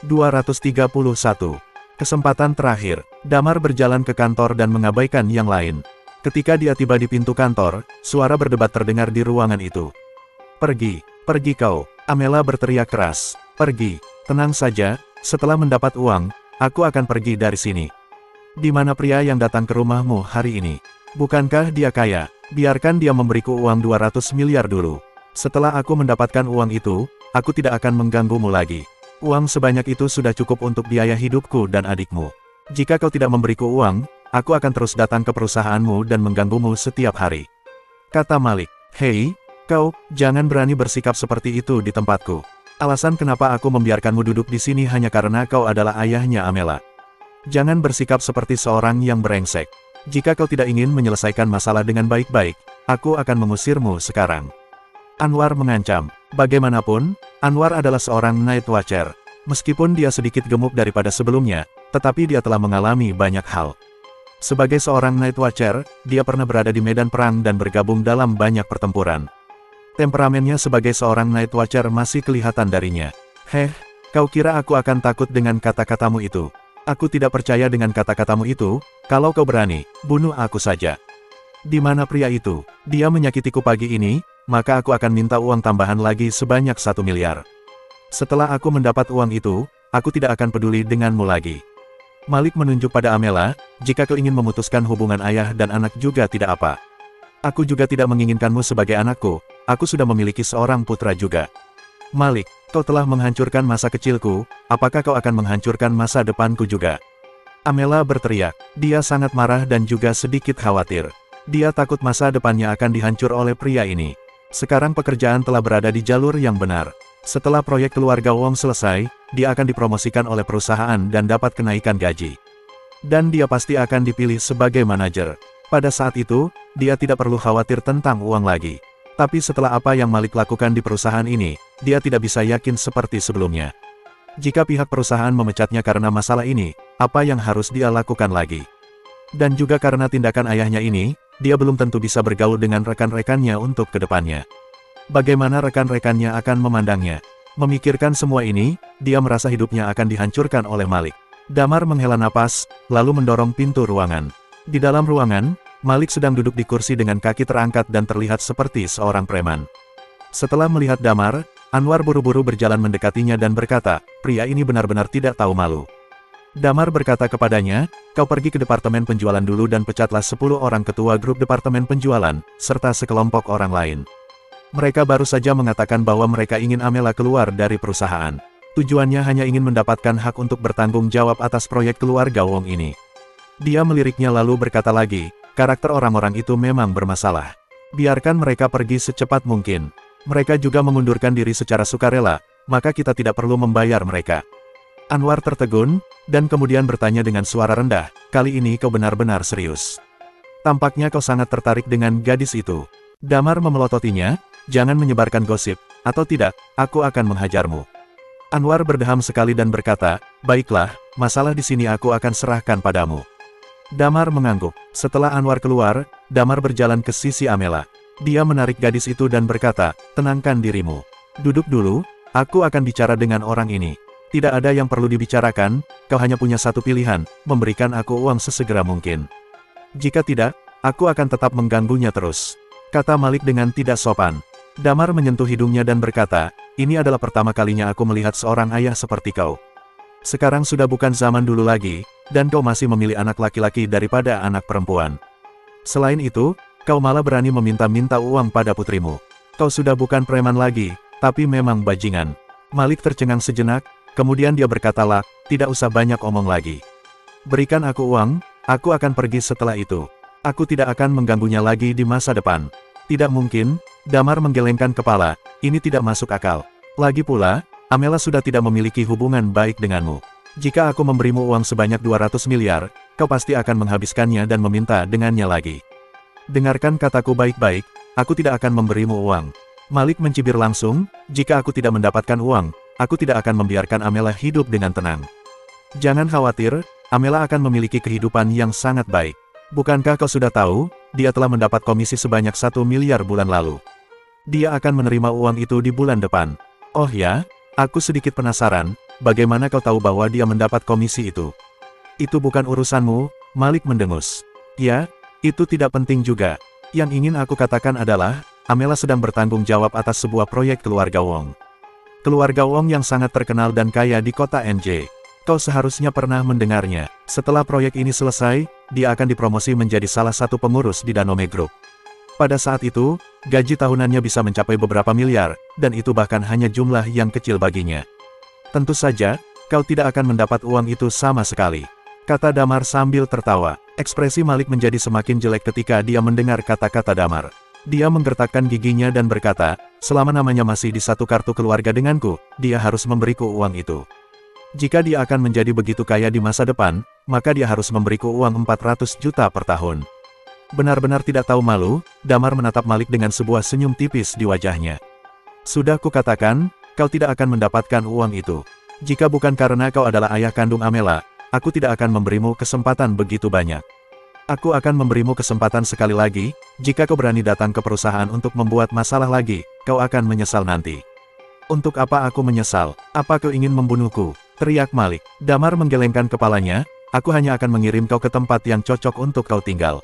231. Kesempatan terakhir, Damar berjalan ke kantor dan mengabaikan yang lain. Ketika dia tiba di pintu kantor, suara berdebat terdengar di ruangan itu. Pergi, pergi kau, Amela berteriak keras. Pergi, tenang saja, setelah mendapat uang, aku akan pergi dari sini. Di mana pria yang datang ke rumahmu hari ini? Bukankah dia kaya? Biarkan dia memberiku uang 200 miliar dulu. Setelah aku mendapatkan uang itu, aku tidak akan mengganggumu lagi. Uang sebanyak itu sudah cukup untuk biaya hidupku dan adikmu. Jika kau tidak memberiku uang, aku akan terus datang ke perusahaanmu dan mengganggumu setiap hari. Kata Malik. Hei, kau, jangan berani bersikap seperti itu di tempatku. Alasan kenapa aku membiarkanmu duduk di sini hanya karena kau adalah ayahnya Amela. Jangan bersikap seperti seorang yang brengsek. Jika kau tidak ingin menyelesaikan masalah dengan baik-baik, aku akan mengusirmu sekarang. Anwar mengancam. Bagaimanapun, Anwar adalah seorang Night Watcher. Meskipun dia sedikit gemuk daripada sebelumnya, tetapi dia telah mengalami banyak hal. Sebagai seorang Night Watcher, dia pernah berada di medan perang dan bergabung dalam banyak pertempuran. Temperamennya sebagai seorang Night Watcher masih kelihatan darinya. Heh, kau kira aku akan takut dengan kata-katamu itu? Aku tidak percaya dengan kata-katamu itu. Kalau kau berani, bunuh aku saja. Di mana pria itu? Dia menyakitiku pagi ini, maka aku akan minta uang tambahan lagi sebanyak 1 miliar. Setelah aku mendapat uang itu, aku tidak akan peduli denganmu lagi. Malik menunjuk pada Amela, jika kau ingin memutuskan hubungan ayah dan anak juga tidak apa. Aku juga tidak menginginkanmu sebagai anakku, aku sudah memiliki seorang putra juga. Malik, kau telah menghancurkan masa kecilku, apakah kau akan menghancurkan masa depanku juga? Amela berteriak, dia sangat marah dan juga sedikit khawatir. Dia takut masa depannya akan dihancur oleh pria ini. Sekarang pekerjaan telah berada di jalur yang benar. Setelah proyek keluarga Wong selesai, dia akan dipromosikan oleh perusahaan dan dapat kenaikan gaji. Dan dia pasti akan dipilih sebagai manajer. Pada saat itu, dia tidak perlu khawatir tentang uang lagi. Tapi setelah apa yang Malik lakukan di perusahaan ini, dia tidak bisa yakin seperti sebelumnya. Jika pihak perusahaan memecatnya karena masalah ini, apa yang harus dia lakukan lagi? Dan juga karena tindakan ayahnya ini, dia belum tentu bisa bergaul dengan rekan-rekannya untuk kedepannya. Bagaimana rekan-rekannya akan memandangnya? Memikirkan semua ini, dia merasa hidupnya akan dihancurkan oleh Malik. Damar menghela napas, lalu mendorong pintu ruangan. Di dalam ruangan, Malik sedang duduk di kursi dengan kaki terangkat dan terlihat seperti seorang preman. Setelah melihat Damar, Anwar buru-buru berjalan mendekatinya dan berkata, pria ini benar-benar tidak tahu malu. Damar berkata kepadanya, kau pergi ke departemen penjualan dulu dan pecatlah 10 orang ketua grup departemen penjualan, serta sekelompok orang lain. Mereka baru saja mengatakan bahwa mereka ingin Amela keluar dari perusahaan. Tujuannya hanya ingin mendapatkan hak untuk bertanggung jawab atas proyek keluarga Wong ini. Dia meliriknya lalu berkata lagi, karakter orang-orang itu memang bermasalah. Biarkan mereka pergi secepat mungkin. Mereka juga mengundurkan diri secara sukarela, maka kita tidak perlu membayar mereka. Anwar tertegun, dan kemudian bertanya dengan suara rendah, kali ini kau benar-benar serius. Tampaknya kau sangat tertarik dengan gadis itu. Damar memelototinya, jangan menyebarkan gosip, atau tidak, aku akan menghajarmu. Anwar berdeham sekali dan berkata, baiklah, masalah di sini aku akan serahkan padamu. Damar mengangguk. Setelah Anwar keluar, Damar berjalan ke sisi Amela. Dia menarik gadis itu dan berkata, tenangkan dirimu. Duduk dulu, aku akan bicara dengan orang ini. Tidak ada yang perlu dibicarakan, kau hanya punya satu pilihan, memberikan aku uang sesegera mungkin. Jika tidak, aku akan tetap mengganggunya terus. Kata Malik dengan tidak sopan. Damar menyentuh hidungnya dan berkata, ini adalah pertama kalinya aku melihat seorang ayah seperti kau. Sekarang sudah bukan zaman dulu lagi, dan kau masih memilih anak laki-laki daripada anak perempuan. Selain itu, kau malah berani meminta-minta uang pada putrimu. Kau sudah bukan preman lagi, tapi memang bajingan. Malik tercengang sejenak, kemudian dia berkata, tidak usah banyak omong lagi. Berikan aku uang, aku akan pergi setelah itu. Aku tidak akan mengganggunya lagi di masa depan. Tidak mungkin, Damar menggelengkan kepala, ini tidak masuk akal. Lagi pula, Amela sudah tidak memiliki hubungan baik denganmu. Jika aku memberimu uang sebanyak 200 miliar, kau pasti akan menghabiskannya dan meminta dengannya lagi. Dengarkan kataku baik-baik, aku tidak akan memberimu uang. Malik mencibir langsung, jika aku tidak mendapatkan uang, aku tidak akan membiarkan Amela hidup dengan tenang. Jangan khawatir, Amela akan memiliki kehidupan yang sangat baik. Bukankah kau sudah tahu, dia telah mendapat komisi sebanyak 1 miliar bulan lalu. Dia akan menerima uang itu di bulan depan. Oh ya, aku sedikit penasaran, bagaimana kau tahu bahwa dia mendapat komisi itu? Itu bukan urusanmu, Malik mendengus. Ya, itu tidak penting juga. Yang ingin aku katakan adalah, Amela sedang bertanggung jawab atas sebuah proyek keluarga Wong. Keluarga Wong yang sangat terkenal dan kaya di kota NJ. Kau seharusnya pernah mendengarnya. Setelah proyek ini selesai, dia akan dipromosi menjadi salah satu pengurus di Danome Group. Pada saat itu, gaji tahunannya bisa mencapai beberapa miliar, dan itu bahkan hanya jumlah yang kecil baginya. Tentu saja, kau tidak akan mendapat uang itu sama sekali, kata Damar sambil tertawa. Ekspresi Malik menjadi semakin jelek ketika dia mendengar kata-kata Damar. Dia menggertakkan giginya dan berkata, selama namanya masih di satu kartu keluarga denganku, dia harus memberiku uang itu. Jika dia akan menjadi begitu kaya di masa depan, maka dia harus memberiku uang 400 juta per tahun. Benar-benar tidak tahu malu, Damar menatap Malik dengan sebuah senyum tipis di wajahnya. Sudah kukatakan, kau tidak akan mendapatkan uang itu. Jika bukan karena kau adalah ayah kandung Amela, aku tidak akan memberimu kesempatan begitu banyak. Aku akan memberimu kesempatan sekali lagi, jika kau berani datang ke perusahaan untuk membuat masalah lagi, kau akan menyesal nanti. Untuk apa aku menyesal? Apa kau ingin membunuhku? Teriak Malik. Damar menggelengkan kepalanya, aku hanya akan mengirim kau ke tempat yang cocok untuk kau tinggal.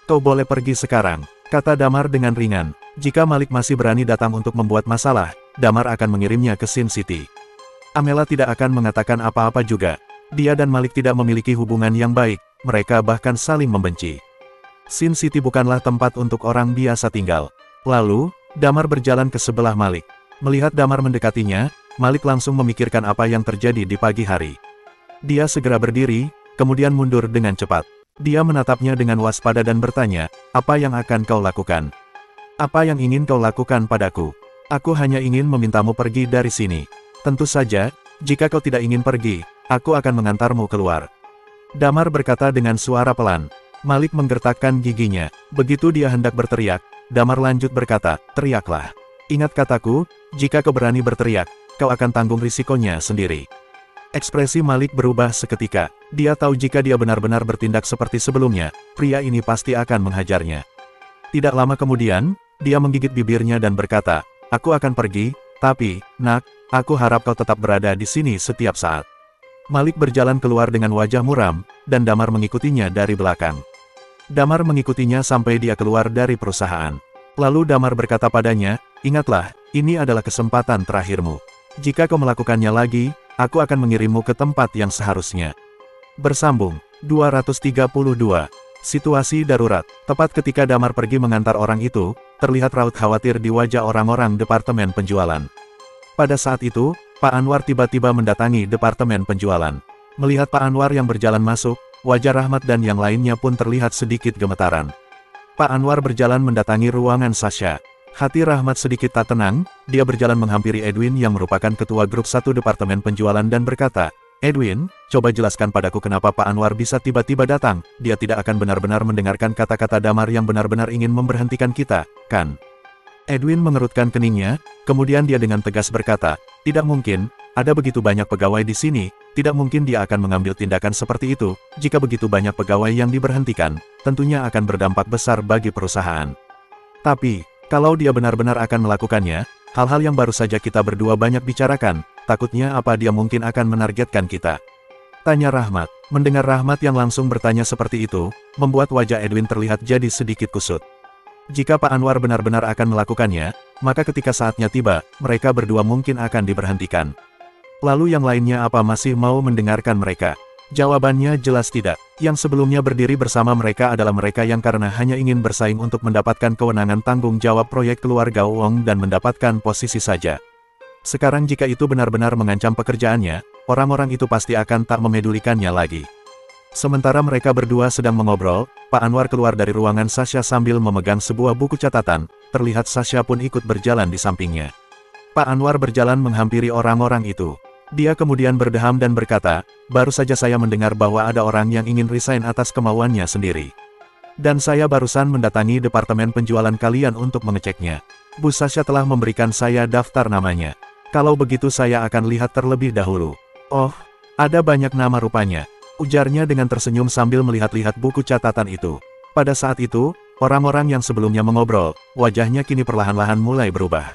Kau boleh pergi sekarang, kata Damar dengan ringan. Jika Malik masih berani datang untuk membuat masalah, Damar akan mengirimnya ke Sin City. Amela tidak akan mengatakan apa-apa juga. Dia dan Malik tidak memiliki hubungan yang baik, mereka bahkan saling membenci. Sin City bukanlah tempat untuk orang biasa tinggal. Lalu, Damar berjalan ke sebelah Malik. Melihat Damar mendekatinya, Malik langsung memikirkan apa yang terjadi di pagi hari. Dia segera berdiri, kemudian mundur dengan cepat. Dia menatapnya dengan waspada dan bertanya, apa yang akan kau lakukan? Apa yang ingin kau lakukan padaku? Aku hanya ingin memintamu pergi dari sini. Tentu saja, jika kau tidak ingin pergi, aku akan mengantarmu keluar. Damar berkata dengan suara pelan. Malik menggertakkan giginya. Begitu dia hendak berteriak, Damar lanjut berkata, teriaklah. Ingat kataku, jika kau berani berteriak, kau akan tanggung risikonya sendiri. Ekspresi Malik berubah seketika. Dia tahu jika dia benar-benar bertindak seperti sebelumnya, pria ini pasti akan menghajarnya. Tidak lama kemudian, dia menggigit bibirnya dan berkata, aku akan pergi, tapi, nak, aku harap kau tetap berada di sini setiap saat. Malik berjalan keluar dengan wajah muram, dan Damar mengikutinya dari belakang. Damar mengikutinya sampai dia keluar dari perusahaan. Lalu Damar berkata padanya, ingatlah, ini adalah kesempatan terakhirmu. Jika kau melakukannya lagi, aku akan mengirimmu ke tempat yang seharusnya. Bersambung, 232. Situasi darurat. Tepat ketika Damar pergi mengantar orang itu, terlihat raut khawatir di wajah orang-orang departemen penjualan. Pada saat itu, Pak Anwar tiba-tiba mendatangi departemen penjualan. Melihat Pak Anwar yang berjalan masuk, wajah Rahmat dan yang lainnya pun terlihat sedikit gemetaran. Pak Anwar berjalan mendatangi ruangan Sasha. Hati Rahmat sedikit tak tenang, dia berjalan menghampiri Edwin yang merupakan ketua grup 1 departemen penjualan dan berkata, Edwin, coba jelaskan padaku kenapa Pak Anwar bisa tiba-tiba datang, dia tidak akan benar-benar mendengarkan kata-kata Damar yang benar-benar ingin memberhentikan kita, kan? Edwin mengerutkan keningnya, kemudian dia dengan tegas berkata, tidak mungkin, ada begitu banyak pegawai di sini, tidak mungkin dia akan mengambil tindakan seperti itu, jika begitu banyak pegawai yang diberhentikan, tentunya akan berdampak besar bagi perusahaan. Tapi, kalau dia benar-benar akan melakukannya, hal-hal yang baru saja kita berdua banyak bicarakan, takutnya apa dia mungkin akan menargetkan kita? Tanya Rahmat. Mendengar Rahmat yang langsung bertanya seperti itu, membuat wajah Edwin terlihat jadi sedikit kusut. Jika Pak Anwar benar-benar akan melakukannya, maka ketika saatnya tiba, mereka berdua mungkin akan diberhentikan. Lalu yang lainnya apa masih mau mendengarkan mereka? Jawabannya jelas tidak. Yang sebelumnya berdiri bersama mereka adalah mereka yang karena hanya ingin bersaing untuk mendapatkan kewenangan tanggung jawab proyek keluarga Wong dan mendapatkan posisi saja. Sekarang jika itu benar-benar mengancam pekerjaannya, orang-orang itu pasti akan tak memedulikannya lagi. Sementara mereka berdua sedang mengobrol, Pak Anwar keluar dari ruangan Sasha sambil memegang sebuah buku catatan, terlihat Sasha pun ikut berjalan di sampingnya. Pak Anwar berjalan menghampiri orang-orang itu. Dia kemudian berdeham dan berkata, baru saja saya mendengar bahwa ada orang yang ingin resign atas kemauannya sendiri. Dan saya barusan mendatangi departemen penjualan kalian untuk mengeceknya. Bu Sasha telah memberikan saya daftar namanya. Kalau begitu saya akan lihat terlebih dahulu. Oh, ada banyak nama rupanya, ujarnya dengan tersenyum sambil melihat-lihat buku catatan itu. Pada saat itu, orang-orang yang sebelumnya mengobrol, wajahnya kini perlahan-lahan mulai berubah.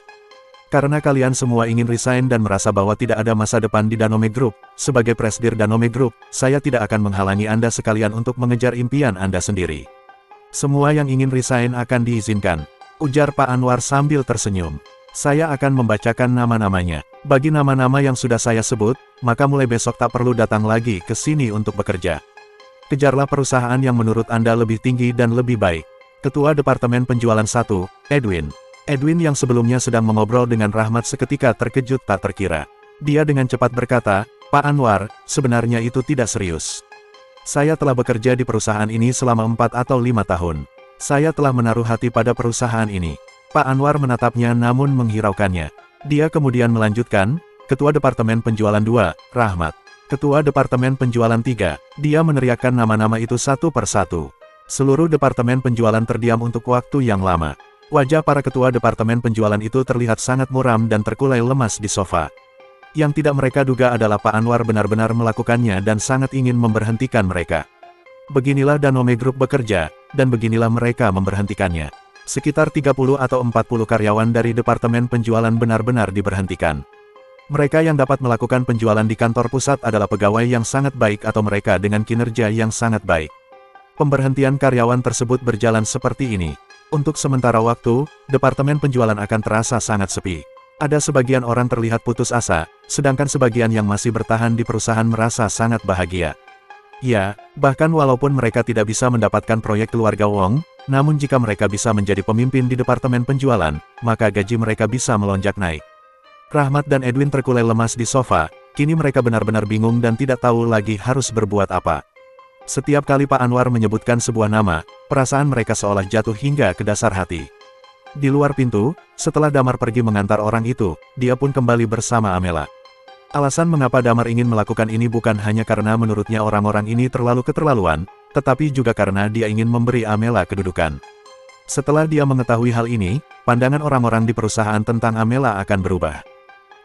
Karena kalian semua ingin resign dan merasa bahwa tidak ada masa depan di Danome Group, sebagai presidir Danome Group, saya tidak akan menghalangi Anda sekalian untuk mengejar impian Anda sendiri. Semua yang ingin resign akan diizinkan, ujar Pak Anwar sambil tersenyum. Saya akan membacakan nama-namanya. Bagi nama-nama yang sudah saya sebut, maka mulai besok tak perlu datang lagi ke sini untuk bekerja. Kejarlah perusahaan yang menurut Anda lebih tinggi dan lebih baik. Ketua Departemen Penjualan 1, Edwin. Edwin yang sebelumnya sedang mengobrol dengan Rahmat seketika terkejut tak terkira. Dia dengan cepat berkata, Pak Anwar, sebenarnya itu tidak serius. Saya telah bekerja di perusahaan ini selama 4 atau 5 tahun. Saya telah menaruh hati pada perusahaan ini. Pak Anwar menatapnya namun menghiraukannya. Dia kemudian melanjutkan, Ketua Departemen Penjualan 2, Rahmat. Ketua Departemen Penjualan 3, dia meneriakkan nama-nama itu satu persatu. Seluruh Departemen Penjualan terdiam untuk waktu yang lama. Wajah para ketua Departemen Penjualan itu terlihat sangat muram dan terkulai lemas di sofa. Yang tidak mereka duga adalah Pak Anwar benar-benar melakukannya dan sangat ingin memberhentikan mereka. Beginilah Danome Group bekerja, dan beginilah mereka memberhentikannya. Sekitar 30 atau 40 karyawan dari Departemen Penjualan benar-benar diberhentikan. Mereka yang dapat melakukan penjualan di kantor pusat adalah pegawai yang sangat baik atau mereka dengan kinerja yang sangat baik. Pemberhentian karyawan tersebut berjalan seperti ini. Untuk sementara waktu, Departemen Penjualan akan terasa sangat sepi. Ada sebagian orang terlihat putus asa, sedangkan sebagian yang masih bertahan di perusahaan merasa sangat bahagia. Ya, bahkan walaupun mereka tidak bisa mendapatkan proyek keluarga Wong, namun jika mereka bisa menjadi pemimpin di Departemen Penjualan, maka gaji mereka bisa melonjak naik. Rahmat dan Edwin terkulai lemas di sofa, kini mereka benar-benar bingung dan tidak tahu lagi harus berbuat apa. Setiap kali Pak Anwar menyebutkan sebuah nama, perasaan mereka seolah jatuh hingga ke dasar hati. Di luar pintu, setelah Damar pergi mengantar orang itu, dia pun kembali bersama Amela. Alasan mengapa Damar ingin melakukan ini bukan hanya karena menurutnya orang-orang ini terlalu keterlaluan, tetapi juga karena dia ingin memberi Amela kedudukan. Setelah dia mengetahui hal ini, pandangan orang-orang di perusahaan tentang Amela akan berubah.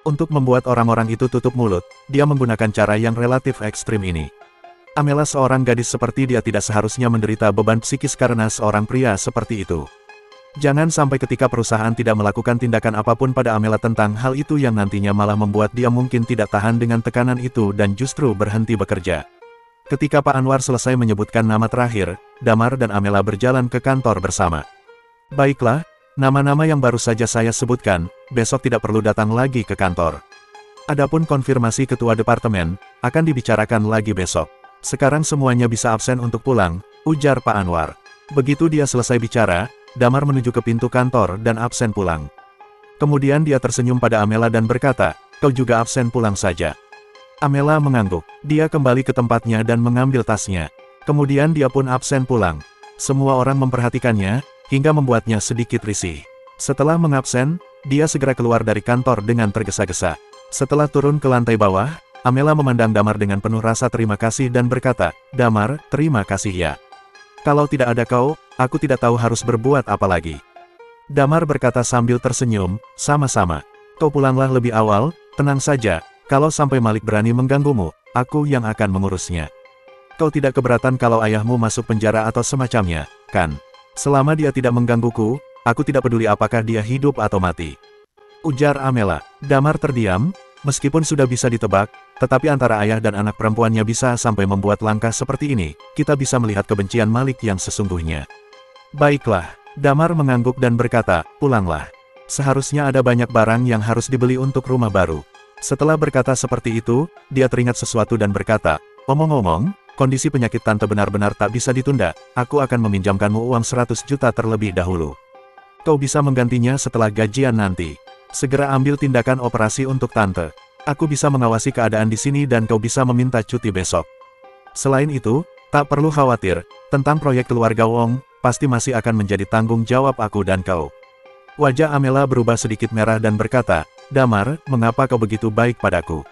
Untuk membuat orang-orang itu tutup mulut, dia menggunakan cara yang relatif ekstrim ini. Amela seorang gadis seperti dia tidak seharusnya menderita beban psikis karena seorang pria seperti itu. Jangan sampai ketika perusahaan tidak melakukan tindakan apapun pada Amela tentang hal itu yang nantinya malah membuat dia mungkin tidak tahan dengan tekanan itu dan justru berhenti bekerja. Ketika Pak Anwar selesai menyebutkan nama terakhir, Damar dan Amela berjalan ke kantor bersama. Baiklah, nama-nama yang baru saja saya sebutkan, besok tidak perlu datang lagi ke kantor. Adapun konfirmasi ketua departemen, akan dibicarakan lagi besok. Sekarang semuanya bisa absen untuk pulang, ujar Pak Anwar. Begitu dia selesai bicara, Damar menuju ke pintu kantor dan absen pulang. Kemudian dia tersenyum pada Amela dan berkata, kau juga absen pulang saja. Amela mengangguk, dia kembali ke tempatnya dan mengambil tasnya. Kemudian dia pun absen pulang. Semua orang memperhatikannya, hingga membuatnya sedikit risih. Setelah mengabsen, dia segera keluar dari kantor dengan tergesa-gesa. Setelah turun ke lantai bawah, Amela memandang Damar dengan penuh rasa terima kasih dan berkata, Damar, terima kasih ya. Kalau tidak ada kau, aku tidak tahu harus berbuat apa lagi. Damar berkata sambil tersenyum, sama-sama. Kau pulanglah lebih awal, tenang saja, kalau sampai Malik berani mengganggumu, aku yang akan mengurusnya. Kau tidak keberatan kalau ayahmu masuk penjara atau semacamnya, kan? Selama dia tidak menggangguku, aku tidak peduli apakah dia hidup atau mati. Ujar Amela. Damar terdiam, meskipun sudah bisa ditebak, tetapi antara ayah dan anak perempuannya bisa sampai membuat langkah seperti ini, kita bisa melihat kebencian Malik yang sesungguhnya. Baiklah, Damar mengangguk dan berkata, pulanglah. Seharusnya ada banyak barang yang harus dibeli untuk rumah baru. Setelah berkata seperti itu, dia teringat sesuatu dan berkata, omong-omong, kondisi penyakit tante benar-benar tak bisa ditunda, aku akan meminjamkanmu uang 100 juta terlebih dahulu. Kau bisa menggantinya setelah gajian nanti. Segera ambil tindakan operasi untuk tante. Aku bisa mengawasi keadaan di sini dan kau bisa meminta cuti besok. Selain itu, tak perlu khawatir, tentang proyek keluarga Wong, pasti masih akan menjadi tanggung jawab aku dan kau. Wajah Amela berubah sedikit merah dan berkata, Damar, mengapa kau begitu baik padaku?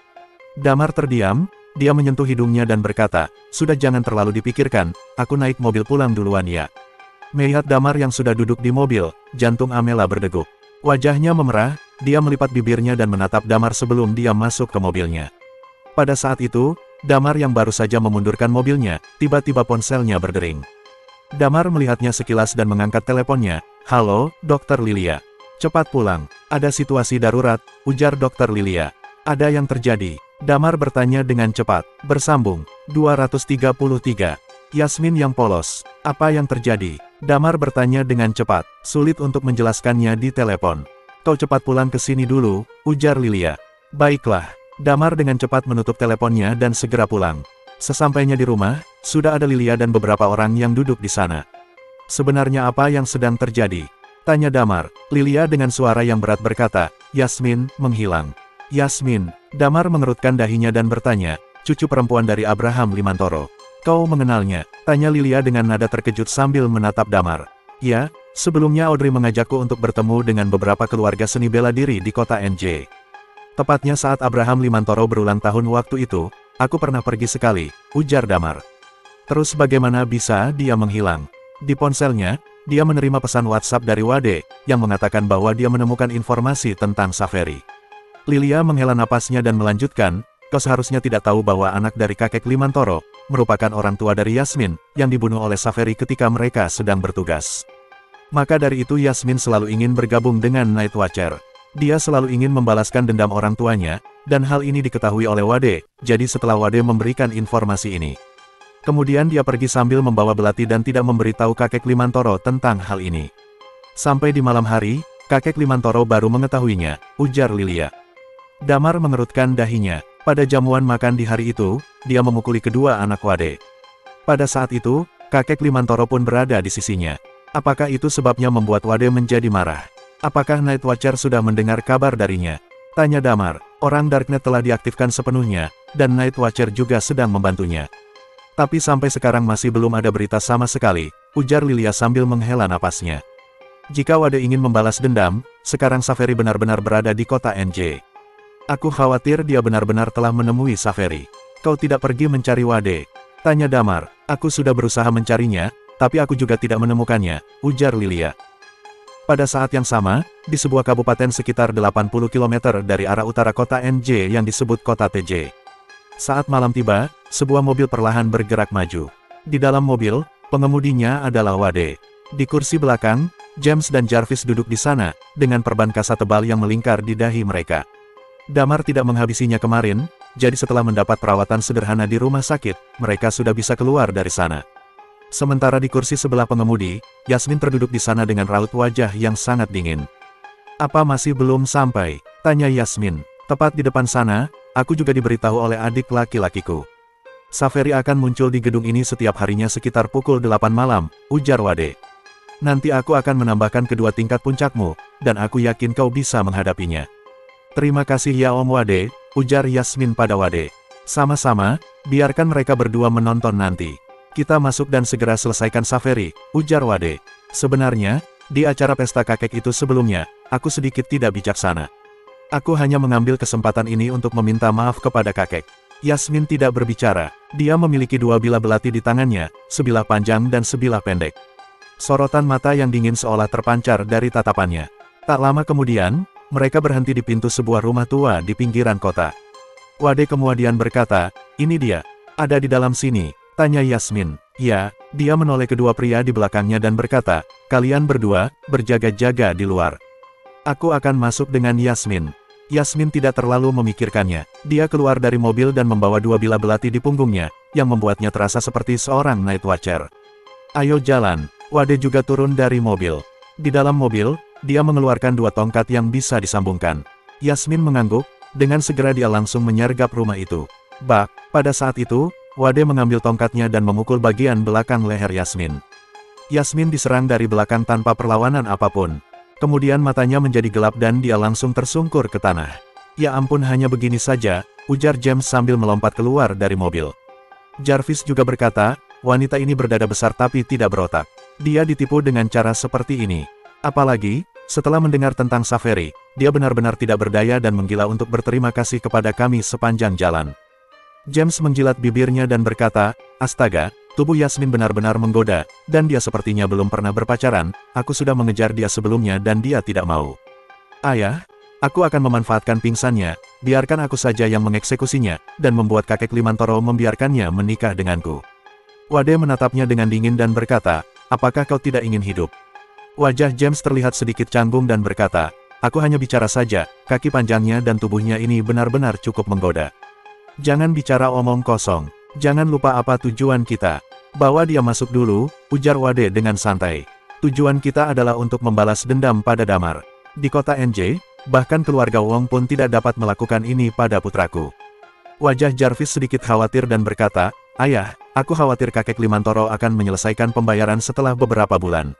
Damar terdiam, dia menyentuh hidungnya dan berkata, sudah jangan terlalu dipikirkan, aku naik mobil pulang duluan ya. Melihat Damar yang sudah duduk di mobil, jantung Amela berdegup. Wajahnya memerah, dia melipat bibirnya dan menatap Damar sebelum dia masuk ke mobilnya. Pada saat itu, Damar yang baru saja memundurkan mobilnya, tiba-tiba ponselnya berdering. Damar melihatnya sekilas dan mengangkat teleponnya. Halo, Dr. Lilia. Cepat pulang, ada situasi darurat, ujar Dokter Lilia. Ada yang terjadi? Damar bertanya dengan cepat. Bersambung, 233. Yasmin yang polos. Apa yang terjadi? Damar bertanya dengan cepat, sulit untuk menjelaskannya di telepon. Kau cepat pulang ke sini dulu, ujar Lilia. Baiklah. Damar dengan cepat menutup teleponnya dan segera pulang. Sesampainya di rumah, sudah ada Lilia dan beberapa orang yang duduk di sana. Sebenarnya apa yang sedang terjadi? Tanya Damar. Lilia dengan suara yang berat berkata, Yasmin, menghilang. Yasmin. Damar mengerutkan dahinya dan bertanya, cucu perempuan dari Abraham Limantoro. Kau mengenalnya? Tanya Lilia dengan nada terkejut sambil menatap Damar. Ya, sebelumnya Audrey mengajakku untuk bertemu dengan beberapa keluarga seni bela diri di kota NJ. Tepatnya saat Abraham Limantoro berulang tahun waktu itu, aku pernah pergi sekali, ujar Damar. Terus bagaimana bisa dia menghilang? Di ponselnya, dia menerima pesan WhatsApp dari Wade, yang mengatakan bahwa dia menemukan informasi tentang Saferi. Lilia menghela napasnya dan melanjutkan, kau seharusnya tidak tahu bahwa anak dari kakek Limantoro, merupakan orang tua dari Yasmin, yang dibunuh oleh Saferi ketika mereka sedang bertugas. Maka dari itu Yasmin selalu ingin bergabung dengan Night Watcher. Dia selalu ingin membalaskan dendam orang tuanya, dan hal ini diketahui oleh Wade, jadi setelah Wade memberikan informasi ini. Kemudian dia pergi sambil membawa belati dan tidak memberitahu kakek Limantoro tentang hal ini. Sampai di malam hari, kakek Limantoro baru mengetahuinya, ujar Lilia. Damar mengerutkan dahinya. Pada jamuan makan di hari itu, dia memukuli kedua anak Wade. Pada saat itu, kakek Limantoro pun berada di sisinya. Apakah itu sebabnya membuat Wade menjadi marah? Apakah Night Watcher sudah mendengar kabar darinya? Tanya Damar. Orang Darknet telah diaktifkan sepenuhnya, dan Night Watcher juga sedang membantunya. Tapi sampai sekarang masih belum ada berita sama sekali, ujar Lilia sambil menghela napasnya. Jika Wade ingin membalas dendam, sekarang Saferi benar-benar berada di kota NJ. Aku khawatir dia benar-benar telah menemui Saferi. Kau tidak pergi mencari Wade? Tanya Damar. Aku sudah berusaha mencarinya, tapi aku juga tidak menemukannya, ujar Lilia. Pada saat yang sama, di sebuah kabupaten sekitar 80 km dari arah utara kota NJ yang disebut kota TJ. Saat malam tiba, sebuah mobil perlahan bergerak maju. Di dalam mobil, pengemudinya adalah Wade. Di kursi belakang, James dan Jarvis duduk di sana, dengan perban kasa tebal yang melingkar di dahi mereka. Damar tidak menghabisinya kemarin, jadi setelah mendapat perawatan sederhana di rumah sakit, mereka sudah bisa keluar dari sana. Sementara di kursi sebelah pengemudi, Yasmin terduduk di sana dengan raut wajah yang sangat dingin. Apa masih belum sampai? Tanya Yasmin. Tepat di depan sana, aku juga diberitahu oleh adik laki-lakiku. Saferi akan muncul di gedung ini setiap harinya sekitar pukul 8 malam, ujar Wade. Nanti aku akan menambahkan kedua tingkat puncakmu, dan aku yakin kau bisa menghadapinya. Terima kasih ya Om Wade, ujar Yasmin pada Wade. Sama-sama, biarkan mereka berdua menonton nanti. Kita masuk dan segera selesaikan Saferi, ujar Wade. Sebenarnya, di acara pesta kakek itu sebelumnya, aku sedikit tidak bijaksana. Aku hanya mengambil kesempatan ini untuk meminta maaf kepada kakek. Yasmin tidak berbicara. Dia memiliki dua bilah belati di tangannya, sebilah panjang dan sebilah pendek. Sorotan mata yang dingin seolah terpancar dari tatapannya. Tak lama kemudian, mereka berhenti di pintu sebuah rumah tua di pinggiran kota. Wade kemudian berkata, ini dia. Ada di dalam sini, tanya Yasmin. Ya, dia menoleh kedua pria di belakangnya dan berkata, kalian berdua, berjaga-jaga di luar. Aku akan masuk dengan Yasmin. Yasmin tidak terlalu memikirkannya. Dia keluar dari mobil dan membawa dua bilah belati di punggungnya, yang membuatnya terasa seperti seorang Night Watcher. Ayo jalan. Wade juga turun dari mobil. Di dalam mobil, dia mengeluarkan dua tongkat yang bisa disambungkan. Yasmin mengangguk, dengan segera dia langsung menyergap rumah itu. Bak, pada saat itu, Wade mengambil tongkatnya dan memukul bagian belakang leher Yasmin. Yasmin diserang dari belakang tanpa perlawanan apapun. Kemudian matanya menjadi gelap dan dia langsung tersungkur ke tanah. Ya ampun, hanya begini saja, ujar James sambil melompat keluar dari mobil. Jarvis juga berkata, wanita ini berdada besar tapi tidak berotak. Dia ditipu dengan cara seperti ini. Apalagi, setelah mendengar tentang Saferi, dia benar-benar tidak berdaya dan menggila untuk berterima kasih kepada kami sepanjang jalan. James menjilat bibirnya dan berkata, astaga, tubuh Yasmin benar-benar menggoda, dan dia sepertinya belum pernah berpacaran, aku sudah mengejar dia sebelumnya dan dia tidak mau. Ayah, aku akan memanfaatkan pingsannya, biarkan aku saja yang mengeksekusinya, dan membuat kakek Limantoro membiarkannya menikah denganku. Wade menatapnya dengan dingin dan berkata, apakah kau tidak ingin hidup? Wajah James terlihat sedikit canggung dan berkata, aku hanya bicara saja, kaki panjangnya dan tubuhnya ini benar-benar cukup menggoda. Jangan bicara omong kosong. Jangan lupa apa tujuan kita. Bawa dia masuk dulu, ujar Wade dengan santai. Tujuan kita adalah untuk membalas dendam pada Damar. Di kota NJ, bahkan keluarga Wong pun tidak dapat melakukan ini pada putraku. Wajah Jarvis sedikit khawatir dan berkata, ayah, aku khawatir kakek Limantoro akan menyelesaikan pembayaran setelah beberapa bulan.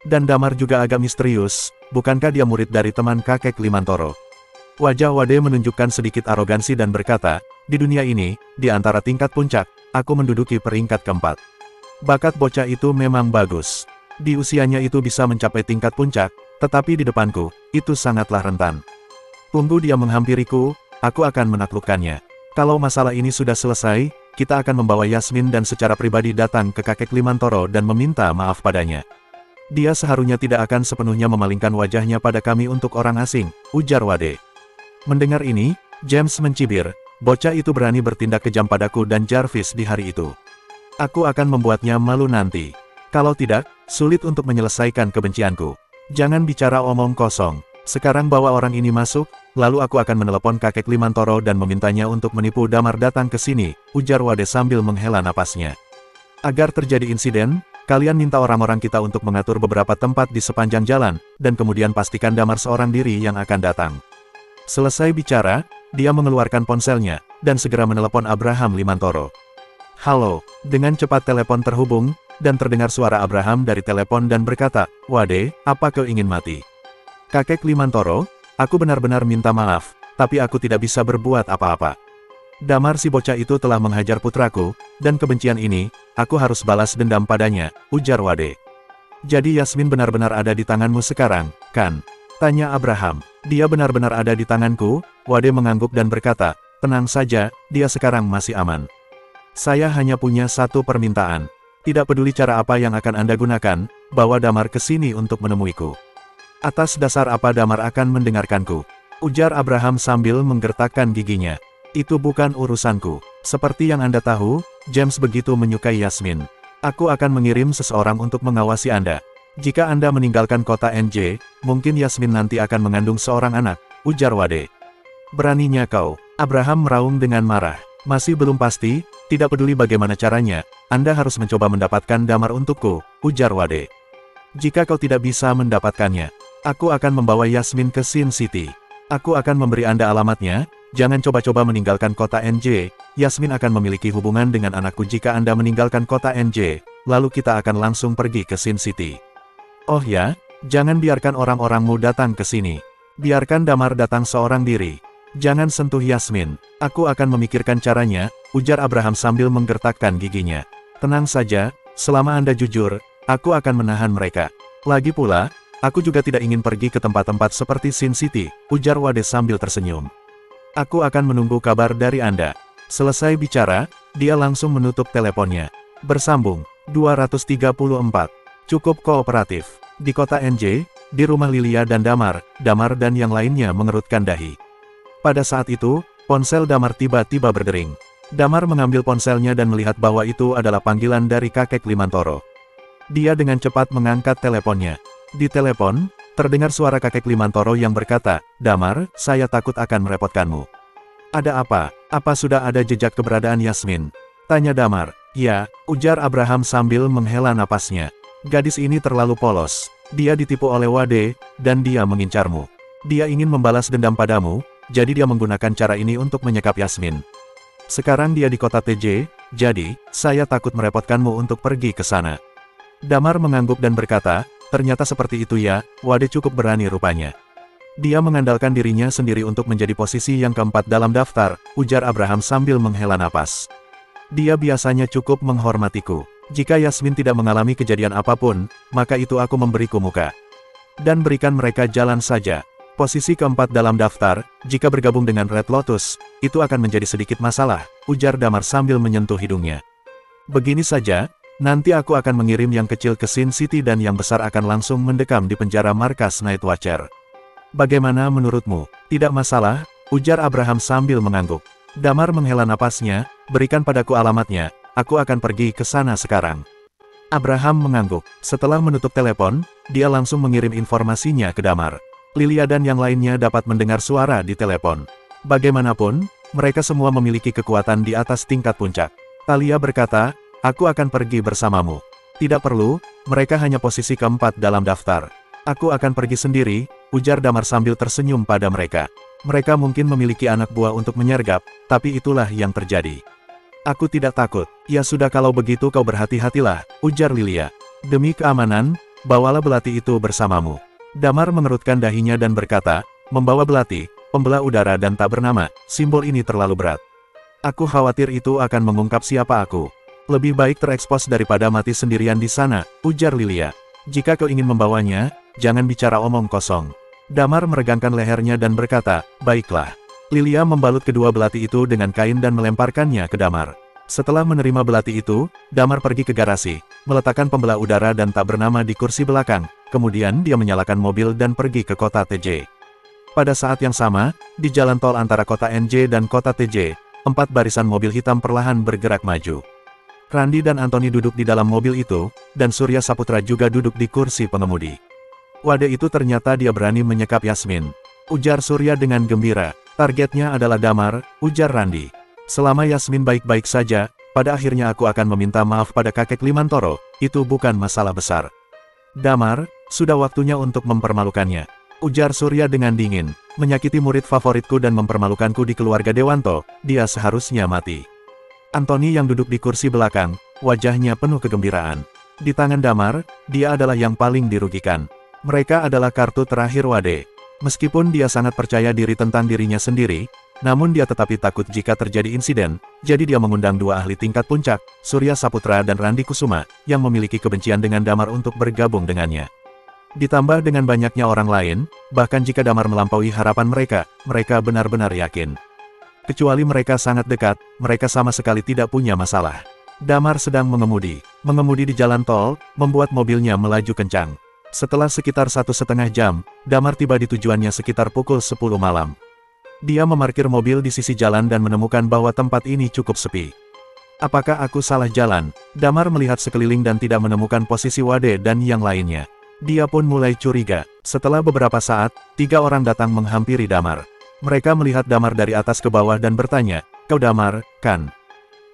Dan Damar juga agak misterius, bukankah dia murid dari teman kakek Limantoro? Wajah Wade menunjukkan sedikit arogansi dan berkata, di dunia ini, di antara tingkat puncak, aku menduduki peringkat keempat. Bakat bocah itu memang bagus. Di usianya itu bisa mencapai tingkat puncak, tetapi di depanku, itu sangatlah rentan. Tunggu dia menghampiriku, aku akan menaklukkannya. Kalau masalah ini sudah selesai, kita akan membawa Yasmin dan secara pribadi datang ke kakek Limantoro dan meminta maaf padanya. Dia seharusnya tidak akan sepenuhnya memalingkan wajahnya pada kami untuk orang asing, ujar Wade. Mendengar ini, James mencibir, bocah itu berani bertindak kejam padaku dan Jarvis di hari itu. Aku akan membuatnya malu nanti. Kalau tidak, sulit untuk menyelesaikan kebencianku. Jangan bicara omong kosong. Sekarang bawa orang ini masuk, lalu aku akan menelepon kakek Limantoro dan memintanya untuk menipu Damar datang ke sini, ujar Wade sambil menghela napasnya. Agar terjadi insiden, kalian minta orang-orang kita untuk mengatur beberapa tempat di sepanjang jalan, dan kemudian pastikan Damar seorang diri yang akan datang. Selesai bicara, dia mengeluarkan ponselnya, dan segera menelepon Abraham Limantoro. Halo, dengan cepat telepon terhubung, dan terdengar suara Abraham dari telepon dan berkata, Wade, apa kau ingin mati? Kakek Limantoro, aku benar-benar minta maaf, tapi aku tidak bisa berbuat apa-apa. Damar si bocah itu telah menghajar putraku, dan kebencian ini, aku harus balas dendam padanya, ujar Wade. Jadi Yasmin benar-benar ada di tanganmu sekarang, kan? Tanya Abraham. Dia benar-benar ada di tanganku, Wade mengangguk dan berkata, tenang saja, dia sekarang masih aman. Saya hanya punya satu permintaan. Tidak peduli cara apa yang akan Anda gunakan, bawa Damar ke sini untuk menemuiku. Atas dasar apa Damar akan mendengarkanku? Ujar Abraham sambil menggertakkan giginya. Itu bukan urusanku. Seperti yang Anda tahu, James begitu menyukai Yasmin. Aku akan mengirim seseorang untuk mengawasi Anda. Jika Anda meninggalkan kota NJ, mungkin Yasmin nanti akan mengandung seorang anak, ujar Wade. Beraninya kau, Abraham meraung dengan marah. Masih belum pasti, tidak peduli bagaimana caranya, Anda harus mencoba mendapatkan Damar untukku, ujar Wade. Jika kau tidak bisa mendapatkannya, aku akan membawa Yasmin ke Sin City. Aku akan memberi Anda alamatnya. Jangan coba-coba meninggalkan kota NJ, Yasmin akan memiliki hubungan dengan anakku jika Anda meninggalkan kota NJ, lalu kita akan langsung pergi ke Sin City. Oh ya, jangan biarkan orang-orangmu datang ke sini. Biarkan Damar datang seorang diri. Jangan sentuh Yasmin, aku akan memikirkan caranya, ujar Abraham sambil menggertakkan giginya. Tenang saja, selama Anda jujur, aku akan menahan mereka. Lagi pula, aku juga tidak ingin pergi ke tempat-tempat seperti Sin City, ujar Wade sambil tersenyum. Aku akan menunggu kabar dari Anda. Selesai bicara, dia langsung menutup teleponnya. Bersambung, 234. Cukup kooperatif. Di kota NJ, di rumah Lilia dan Damar dan yang lainnya mengerutkan dahi. Pada saat itu, ponsel Damar tiba-tiba berdering. Damar mengambil ponselnya dan melihat bahwa itu adalah panggilan dari kakek Limantoro. Dia dengan cepat mengangkat teleponnya. Di telepon, terdengar suara kakek Limantoro yang berkata, Damar, saya takut akan merepotkanmu. Ada apa? Apa sudah ada jejak keberadaan Yasmin? Tanya Damar. Ya, ujar Abraham sambil menghela napasnya. Gadis ini terlalu polos. Dia ditipu oleh Wade, dan dia mengincarmu. Dia ingin membalas dendam padamu, jadi dia menggunakan cara ini untuk menyekap Yasmin. Sekarang dia di kota TJ, jadi, saya takut merepotkanmu untuk pergi ke sana. Damar mengangguk dan berkata, ternyata seperti itu ya, Wade cukup berani rupanya. Dia mengandalkan dirinya sendiri untuk menjadi posisi yang keempat dalam daftar, ujar Abraham sambil menghela napas. Dia biasanya cukup menghormatiku. Jika Yasmin tidak mengalami kejadian apapun, maka itu aku memberiku muka. Dan berikan mereka jalan saja. Posisi keempat dalam daftar, jika bergabung dengan Red Lotus, itu akan menjadi sedikit masalah, ujar Damar sambil menyentuh hidungnya. Begini saja, nanti aku akan mengirim yang kecil ke Sin City dan yang besar akan langsung mendekam di penjara markas Night Watcher. Bagaimana menurutmu? Tidak masalah, ujar Abraham sambil mengangguk. Damar menghela napasnya, berikan padaku alamatnya, aku akan pergi ke sana sekarang. Abraham mengangguk. Setelah menutup telepon, dia langsung mengirim informasinya ke Damar. Lilia dan yang lainnya dapat mendengar suara di telepon. Bagaimanapun, mereka semua memiliki kekuatan di atas tingkat puncak. Thalia berkata, aku akan pergi bersamamu. Tidak perlu, mereka hanya posisi keempat dalam daftar. Aku akan pergi sendiri, ujar Damar sambil tersenyum pada mereka. Mereka mungkin memiliki anak buah untuk menyergap, tapi itulah yang terjadi. Aku tidak takut. Ya sudah kalau begitu kau berhati-hatilah, ujar Lilia. Demi keamanan, bawalah belati itu bersamamu. Damar mengerutkan dahinya dan berkata, membawa belati, pembelah udara dan tak bernama, simbol ini terlalu berat. Aku khawatir itu akan mengungkap siapa aku. Lebih baik terekspos daripada mati sendirian di sana, ujar Lilia. Jika kau ingin membawanya, jangan bicara omong kosong. Damar meregangkan lehernya dan berkata, baiklah. Lilia membalut kedua belati itu dengan kain dan melemparkannya ke Damar. Setelah menerima belati itu, Damar pergi ke garasi, meletakkan pembelah udara dan tak bernama di kursi belakang, kemudian dia menyalakan mobil dan pergi ke kota TJ. Pada saat yang sama, di jalan tol antara kota NJ dan kota TJ, 4 barisan mobil hitam perlahan bergerak maju. Randi dan Anthony duduk di dalam mobil itu, dan Surya Saputra juga duduk di kursi pengemudi. Wade itu ternyata dia berani menyekap Yasmin. Ujar Surya dengan gembira, targetnya adalah Damar, ujar Randi. Selama Yasmin baik-baik saja, pada akhirnya aku akan meminta maaf pada kakek Limantoro, itu bukan masalah besar. Damar, sudah waktunya untuk mempermalukannya. Ujar Surya dengan dingin, menyakiti murid favoritku dan mempermalukanku di keluarga Dewanto, dia seharusnya mati. Anthony yang duduk di kursi belakang, wajahnya penuh kegembiraan. Di tangan Damar, dia adalah yang paling dirugikan. Mereka adalah kartu terakhir Wade. Meskipun dia sangat percaya diri tentang dirinya sendiri, namun dia tetapi takut jika terjadi insiden, jadi dia mengundang 2 ahli tingkat puncak, Surya Saputra dan Randi Kusuma, yang memiliki kebencian dengan Damar untuk bergabung dengannya. Ditambah dengan banyaknya orang lain, bahkan jika Damar melampaui harapan mereka, mereka benar-benar yakin. Kecuali mereka sangat dekat, mereka sama sekali tidak punya masalah. Damar sedang mengemudi di jalan tol, membuat mobilnya melaju kencang. Setelah sekitar 1,5 jam, Damar tiba di tujuannya sekitar pukul 10 malam. Dia memarkir mobil di sisi jalan dan menemukan bahwa tempat ini cukup sepi. Apakah aku salah jalan? Damar melihat sekeliling dan tidak menemukan posisi Wade dan yang lainnya. Dia pun mulai curiga. Setelah beberapa saat, 3 orang datang menghampiri Damar. Mereka melihat Damar dari atas ke bawah dan bertanya, kau Damar, kan?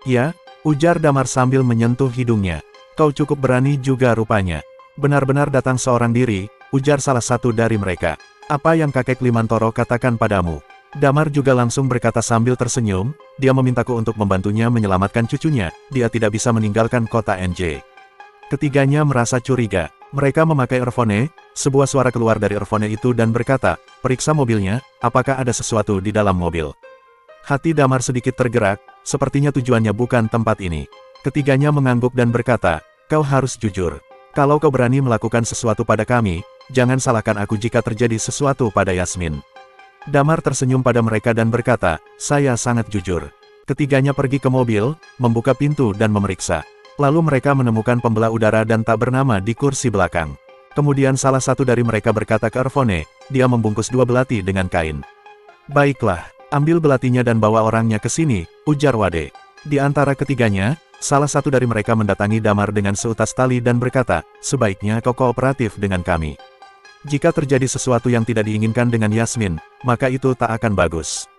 Ya, ujar Damar sambil menyentuh hidungnya. Kau cukup berani juga rupanya. Benar-benar datang seorang diri, ujar salah satu dari mereka. Apa yang kakek Limantoro katakan padamu? Damar juga langsung berkata sambil tersenyum, dia memintaku untuk membantunya menyelamatkan cucunya, dia tidak bisa meninggalkan kota NJ. Ketiganya merasa curiga. Mereka memakai earphone, sebuah suara keluar dari earphone itu dan berkata, periksa mobilnya, apakah ada sesuatu di dalam mobil. Hati Damar sedikit tergerak, sepertinya tujuannya bukan tempat ini. Ketiganya mengangguk dan berkata, kau harus jujur. Kalau kau berani melakukan sesuatu pada kami, jangan salahkan aku jika terjadi sesuatu pada Yasmin. Damar tersenyum pada mereka dan berkata, saya sangat jujur. Ketiganya pergi ke mobil, membuka pintu dan memeriksa. Lalu mereka menemukan pembelah udara dan tak bernama di kursi belakang. Kemudian salah satu dari mereka berkata ke earphone, dia membungkus 2 belati dengan kain. Baiklah, ambil belatinya dan bawa orangnya ke sini, ujar Wade. Di antara ketiganya, salah satu dari mereka mendatangi Damar dengan seutas tali dan berkata, sebaiknya kau kooperatif dengan kami. Jika terjadi sesuatu yang tidak diinginkan dengan Yasmin, maka itu tak akan bagus.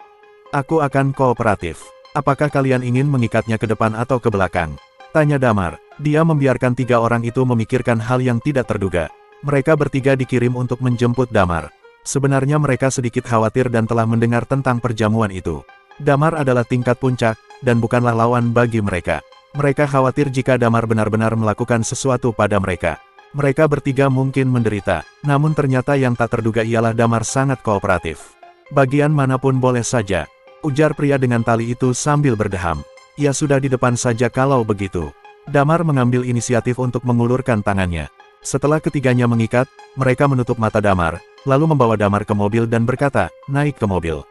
Aku akan kooperatif. Apakah kalian ingin mengikatnya ke depan atau ke belakang? Tanya Damar. Dia membiarkan 3 orang itu memikirkan hal yang tidak terduga. Mereka bertiga dikirim untuk menjemput Damar. Sebenarnya mereka sedikit khawatir dan telah mendengar tentang perjamuan itu. Damar adalah tingkat puncak, dan bukanlah lawan bagi mereka. Mereka khawatir jika Damar benar-benar melakukan sesuatu pada mereka. Mereka bertiga mungkin menderita, namun ternyata yang tak terduga ialah Damar sangat kooperatif. Bagian manapun boleh saja, ujar pria dengan tali itu sambil berdeham. Ya sudah di depan saja kalau begitu. Damar mengambil inisiatif untuk mengulurkan tangannya. Setelah ketiganya mengikat, mereka menutup mata Damar, lalu membawa Damar ke mobil dan berkata, naik ke mobil.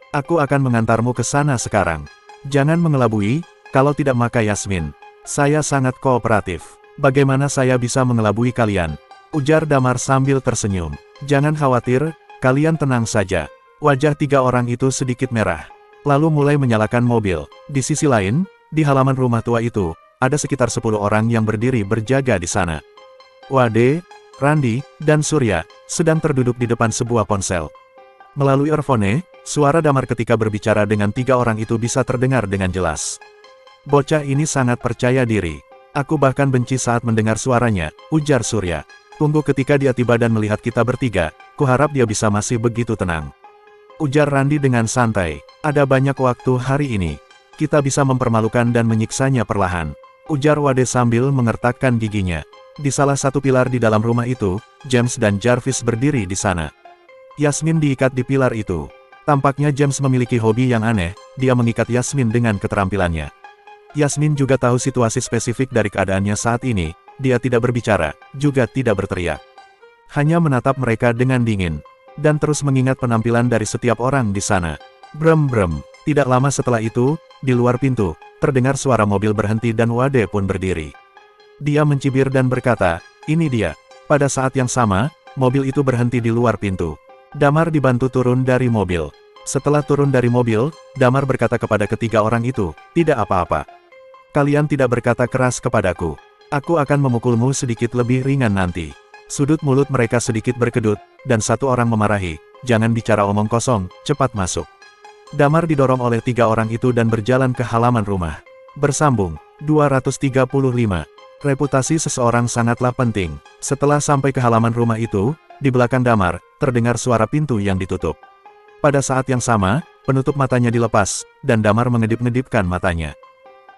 Aku akan mengantarmu ke sana sekarang. Jangan mengelabui, kalau tidak maka Yasmin. Saya sangat kooperatif. Bagaimana saya bisa mengelabui kalian? Ujar Damar sambil tersenyum. Jangan khawatir, kalian tenang saja. Wajah 3 orang itu sedikit merah. Lalu mulai menyalakan mobil. Di sisi lain, di halaman rumah tua itu, ada sekitar 10 orang yang berdiri berjaga di sana. Wade, Randi, dan Surya, sedang terduduk di depan sebuah ponsel. Melalui earphone, suara Damar ketika berbicara dengan tiga orang itu bisa terdengar dengan jelas. Bocah ini sangat percaya diri. Aku bahkan benci saat mendengar suaranya, ujar Surya. Tunggu ketika dia tiba dan melihat kita bertiga, kuharap dia bisa masih begitu tenang. Ujar Randi dengan santai, ada banyak waktu hari ini. Kita bisa mempermalukan dan menyiksanya perlahan. Ujar Wade sambil mengertakkan giginya. Di salah satu pilar di dalam rumah itu, James dan Jarvis berdiri di sana. Yasmin diikat di pilar itu. Tampaknya James memiliki hobi yang aneh, dia mengikat Yasmin dengan keterampilannya. Yasmin juga tahu situasi spesifik dari keadaannya saat ini, dia tidak berbicara, juga tidak berteriak. Hanya menatap mereka dengan dingin, dan terus mengingat penampilan dari setiap orang di sana. Brem-brem, tidak lama setelah itu, di luar pintu, terdengar suara mobil berhenti dan Wade pun berdiri. Dia mencibir dan berkata, ini dia. Pada saat yang sama, mobil itu berhenti di luar pintu. Damar dibantu turun dari mobil. Setelah turun dari mobil, Damar berkata kepada ketiga orang itu, tidak apa-apa. Kalian tidak berkata keras kepadaku. Aku akan memukulmu sedikit lebih ringan nanti. Sudut mulut mereka sedikit berkedut, dan satu orang memarahi, jangan bicara omong kosong, cepat masuk. Damar didorong oleh tiga orang itu dan berjalan ke halaman rumah. Bersambung, 235. Reputasi seseorang sangatlah penting. Setelah sampai ke halaman rumah itu, di belakang Damar, terdengar suara pintu yang ditutup. Pada saat yang sama, penutup matanya dilepas, dan Damar mengedip-ngedipkan matanya.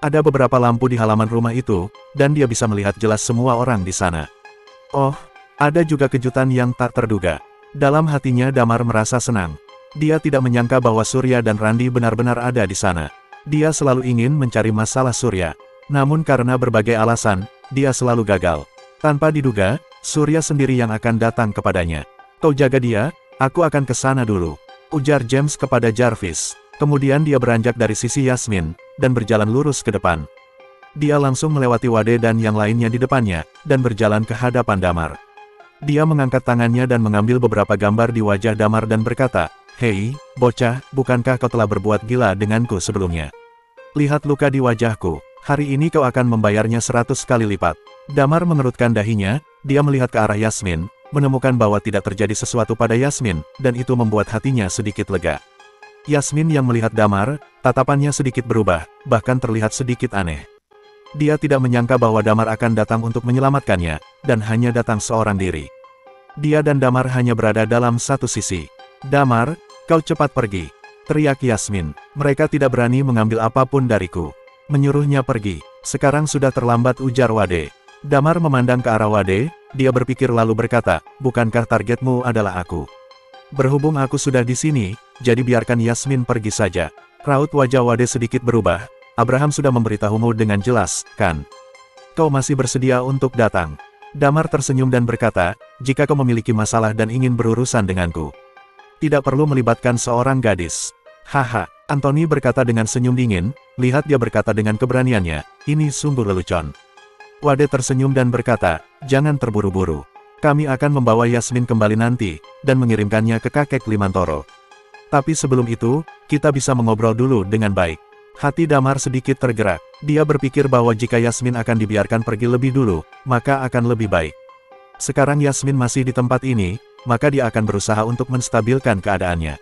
Ada beberapa lampu di halaman rumah itu, dan dia bisa melihat jelas semua orang di sana. Oh, ada juga kejutan yang tak terduga. Dalam hatinya Damar merasa senang. Dia tidak menyangka bahwa Surya dan Randi benar-benar ada di sana. Dia selalu ingin mencari masalah Surya. Namun karena berbagai alasan, dia selalu gagal. Tanpa diduga, Surya sendiri yang akan datang kepadanya. Kau jaga dia, aku akan ke sana dulu. Ujar James kepada Jarvis. Kemudian dia beranjak dari sisi Yasmin, dan berjalan lurus ke depan. Dia langsung melewati Wade dan yang lainnya di depannya, dan berjalan ke hadapan Damar. Dia mengangkat tangannya dan mengambil beberapa gambar di wajah Damar dan berkata, hei, bocah, bukankah kau telah berbuat gila denganku sebelumnya? Lihat luka di wajahku. Hari ini kau akan membayarnya 100 kali lipat. Damar mengerutkan dahinya, dia melihat ke arah Yasmin, menemukan bahwa tidak terjadi sesuatu pada Yasmin, dan itu membuat hatinya sedikit lega. Yasmin yang melihat Damar, tatapannya sedikit berubah, bahkan terlihat sedikit aneh. Dia tidak menyangka bahwa Damar akan datang untuk menyelamatkannya, dan hanya datang seorang diri. Dia dan Damar hanya berada dalam satu sisi. Damar, kau cepat pergi. Teriak Yasmin, mereka tidak berani mengambil apapun dariku. Menyuruhnya pergi. Sekarang sudah terlambat, ujar Wade. Damar memandang ke arah Wade, dia berpikir lalu berkata, bukankah targetmu adalah aku? Berhubung aku sudah di sini, jadi biarkan Yasmin pergi saja. Raut wajah Wade sedikit berubah. Abraham sudah memberitahumu dengan jelas, kan? Kau masih bersedia untuk datang? Damar tersenyum dan berkata, jika kau memiliki masalah dan ingin berurusan denganku, tidak perlu melibatkan seorang gadis. Haha, Anthony berkata dengan senyum dingin, lihat dia berkata dengan keberaniannya, ini sungguh lelucon. Wade tersenyum dan berkata, jangan terburu-buru. Kami akan membawa Yasmin kembali nanti, dan mengirimkannya ke kakek Limantoro. Tapi sebelum itu, kita bisa mengobrol dulu dengan baik. Hati Damar sedikit tergerak, dia berpikir bahwa jika Yasmin akan dibiarkan pergi lebih dulu, maka akan lebih baik. Sekarang Yasmin masih di tempat ini, maka dia akan berusaha untuk menstabilkan keadaannya.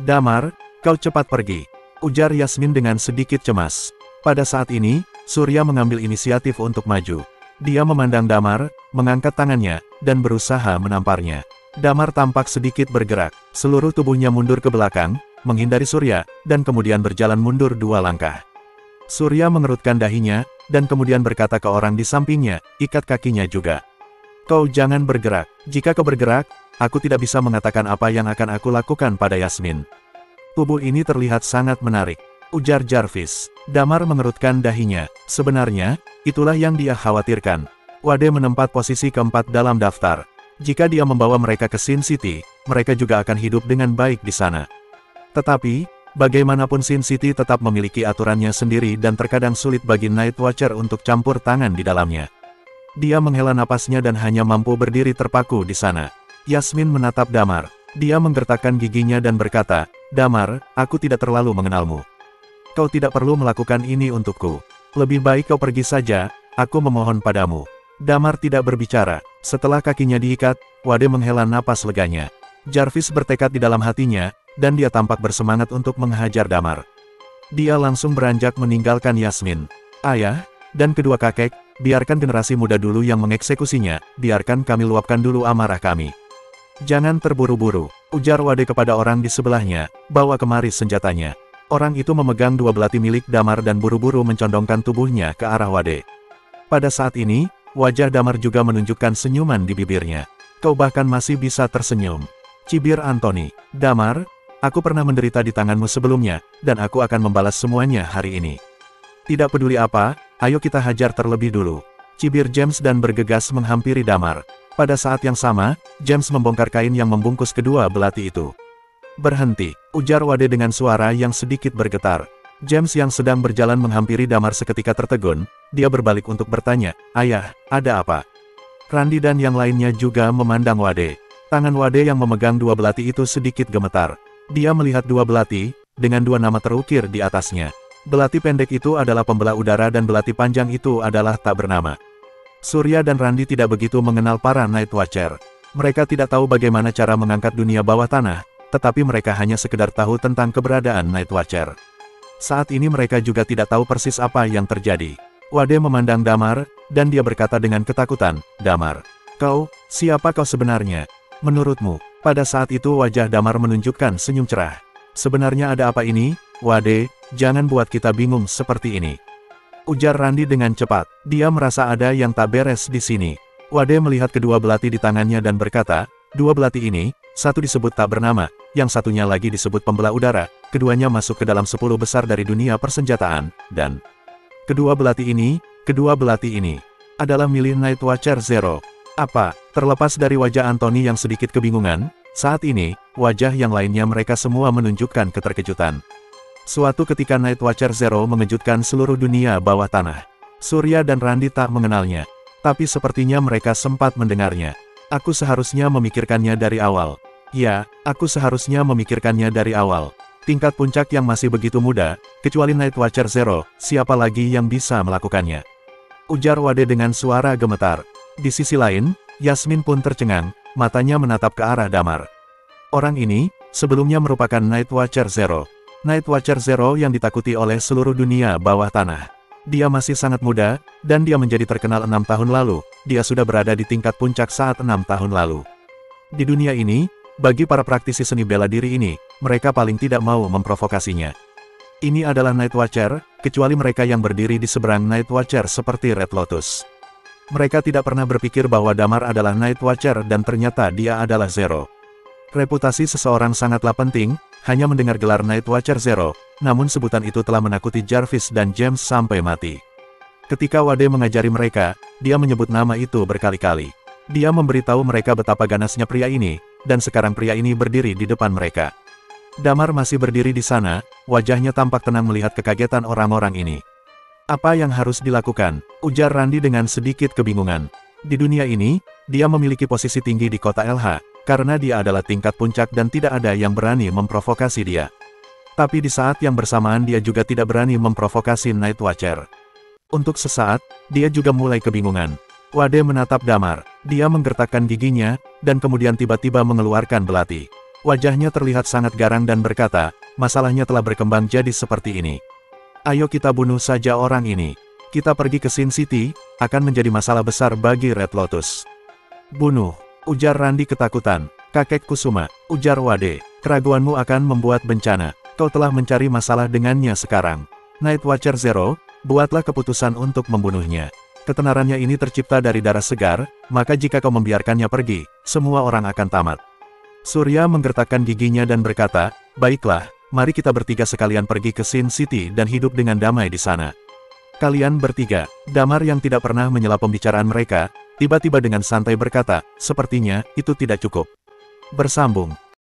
Damar, kau cepat pergi, ujar Yasmin dengan sedikit cemas. Pada saat ini, Surya mengambil inisiatif untuk maju. Dia memandang Damar, mengangkat tangannya, dan berusaha menamparnya. Damar tampak sedikit bergerak, seluruh tubuhnya mundur ke belakang, menghindari Surya, dan kemudian berjalan mundur 2 langkah. Surya mengerutkan dahinya, dan kemudian berkata ke orang di sampingnya, ikat kakinya juga. Kau jangan bergerak, jika kau bergerak, aku tidak bisa mengatakan apa yang akan aku lakukan pada Yasmin. Tubuh ini terlihat sangat menarik, ujar Jarvis. Damar mengerutkan dahinya, sebenarnya, itulah yang dia khawatirkan. Wade menempat posisi keempat dalam daftar. Jika dia membawa mereka ke Sin City, mereka juga akan hidup dengan baik di sana. Tetapi, bagaimanapun Sin City tetap memiliki aturannya sendiri dan terkadang sulit bagi Night Watcher untuk campur tangan di dalamnya. Dia menghela napasnya dan hanya mampu berdiri terpaku di sana. Yasmin menatap Damar. Dia menggertakkan giginya dan berkata, Damar, aku tidak terlalu mengenalmu. Kau tidak perlu melakukan ini untukku. Lebih baik kau pergi saja, aku memohon padamu. Damar tidak berbicara. Setelah kakinya diikat, Wade menghela napas leganya. Jarvis bertekad di dalam hatinya, dan dia tampak bersemangat untuk menghajar Damar. Dia langsung beranjak meninggalkan Yasmin. Ayah, dan kedua kakek, biarkan generasi muda dulu yang mengeksekusinya, biarkan kami luapkan dulu amarah kami. Jangan terburu-buru, ujar Wade kepada orang di sebelahnya, bawa kemari senjatanya. Orang itu memegang dua belati milik Damar dan buru-buru mencondongkan tubuhnya ke arah Wade. Pada saat ini, wajah Damar juga menunjukkan senyuman di bibirnya. Kau bahkan masih bisa tersenyum. Cibir Anthony. Damar, aku pernah menderita di tanganmu sebelumnya, dan aku akan membalas semuanya hari ini. Tidak peduli apa, ayo kita hajar terlebih dulu. Cibir James dan bergegas menghampiri Damar. Pada saat yang sama, James membongkar kain yang membungkus kedua belati itu. Berhenti, ujar Wade dengan suara yang sedikit bergetar. James yang sedang berjalan menghampiri Damar seketika tertegun, dia berbalik untuk bertanya, ayah, ada apa? Randy dan yang lainnya juga memandang Wade. Tangan Wade yang memegang dua belati itu sedikit gemetar. Dia melihat dua belati, dengan dua nama terukir di atasnya. Belati pendek itu adalah pembelah udara dan belati panjang itu adalah tak bernama. Surya dan Randy tidak begitu mengenal para Night Watcher. Mereka tidak tahu bagaimana cara mengangkat dunia bawah tanah, tetapi mereka hanya sekedar tahu tentang keberadaan Night Watcher. Saat ini mereka juga tidak tahu persis apa yang terjadi. Wade memandang Damar, dan dia berkata dengan ketakutan, Damar, siapa kau sebenarnya? Menurutmu? Pada saat itu wajah Damar menunjukkan senyum cerah. Sebenarnya ada apa ini, Wade? Jangan buat kita bingung seperti ini. Ujar Randy dengan cepat. Dia merasa ada yang tak beres di sini. Wade melihat kedua belati di tangannya dan berkata, dua belati ini, satu disebut tak bernama, yang satunya lagi disebut pembelah udara, keduanya masuk ke dalam 10 besar dari dunia persenjataan, dan kedua belati ini, adalah milik Night Watcher Zero. Apa? Terlepas dari wajah Anthony yang sedikit kebingungan, saat ini, wajah yang lainnya mereka semua menunjukkan keterkejutan. Suatu ketika Night Watcher Zero mengejutkan seluruh dunia bawah tanah. Surya dan Randy tak mengenalnya. Tapi sepertinya mereka sempat mendengarnya. Aku seharusnya memikirkannya dari awal. Ya, aku seharusnya memikirkannya dari awal. Tingkat puncak yang masih begitu muda, kecuali Night Watcher Zero, siapa lagi yang bisa melakukannya? Ujar Wade dengan suara gemetar. Di sisi lain, Yasmin pun tercengang, matanya menatap ke arah Damar. Orang ini, sebelumnya merupakan Night Watcher Zero. Night Watcher Zero yang ditakuti oleh seluruh dunia bawah tanah. Dia masih sangat muda, dan dia menjadi terkenal 6 tahun lalu, dia sudah berada di tingkat puncak saat 6 tahun lalu. Di dunia ini, bagi para praktisi seni bela diri ini, mereka paling tidak mau memprovokasinya. Ini adalah Night Watcher, kecuali mereka yang berdiri di seberang Night Watcher seperti Red Lotus. Mereka tidak pernah berpikir bahwa Damar adalah Night Watcher dan ternyata dia adalah Zero. Reputasi seseorang sangatlah penting, hanya mendengar gelar Night Watcher Zero, namun sebutan itu telah menakuti Jarvis dan James sampai mati. Ketika Wade mengajari mereka, dia menyebut nama itu berkali-kali. Dia memberitahu mereka betapa ganasnya pria ini, dan sekarang pria ini berdiri di depan mereka. Damar masih berdiri di sana, wajahnya tampak tenang melihat kekagetan orang-orang ini. Apa yang harus dilakukan? Ujar Randy dengan sedikit kebingungan. Di dunia ini, dia memiliki posisi tinggi di kota LH, karena dia adalah tingkat puncak dan tidak ada yang berani memprovokasi dia. Tapi di saat yang bersamaan dia juga tidak berani memprovokasi Night Watcher. Untuk sesaat, dia juga mulai kebingungan. Wade menatap Damar, dia menggertakkan giginya, dan kemudian tiba-tiba mengeluarkan belati. Wajahnya terlihat sangat garang dan berkata, masalahnya telah berkembang jadi seperti ini. Ayo kita bunuh saja orang ini. Kita pergi ke Sin City, akan menjadi masalah besar bagi Red Lotus. Bunuh, ujar Randy ketakutan. Kakek Kusuma, ujar Wade, keraguanmu akan membuat bencana. Kau telah mencari masalah dengannya sekarang. Night Watcher Zero, buatlah keputusan untuk membunuhnya. Ketenarannya ini tercipta dari darah segar, maka jika kau membiarkannya pergi, semua orang akan tamat. Surya menggertakkan giginya dan berkata, baiklah, mari kita bertiga sekalian pergi ke Sin City dan hidup dengan damai di sana. Kalian bertiga, Damar yang tidak pernah menyela pembicaraan mereka, tiba-tiba dengan santai berkata, sepertinya, itu tidak cukup. Bersambung.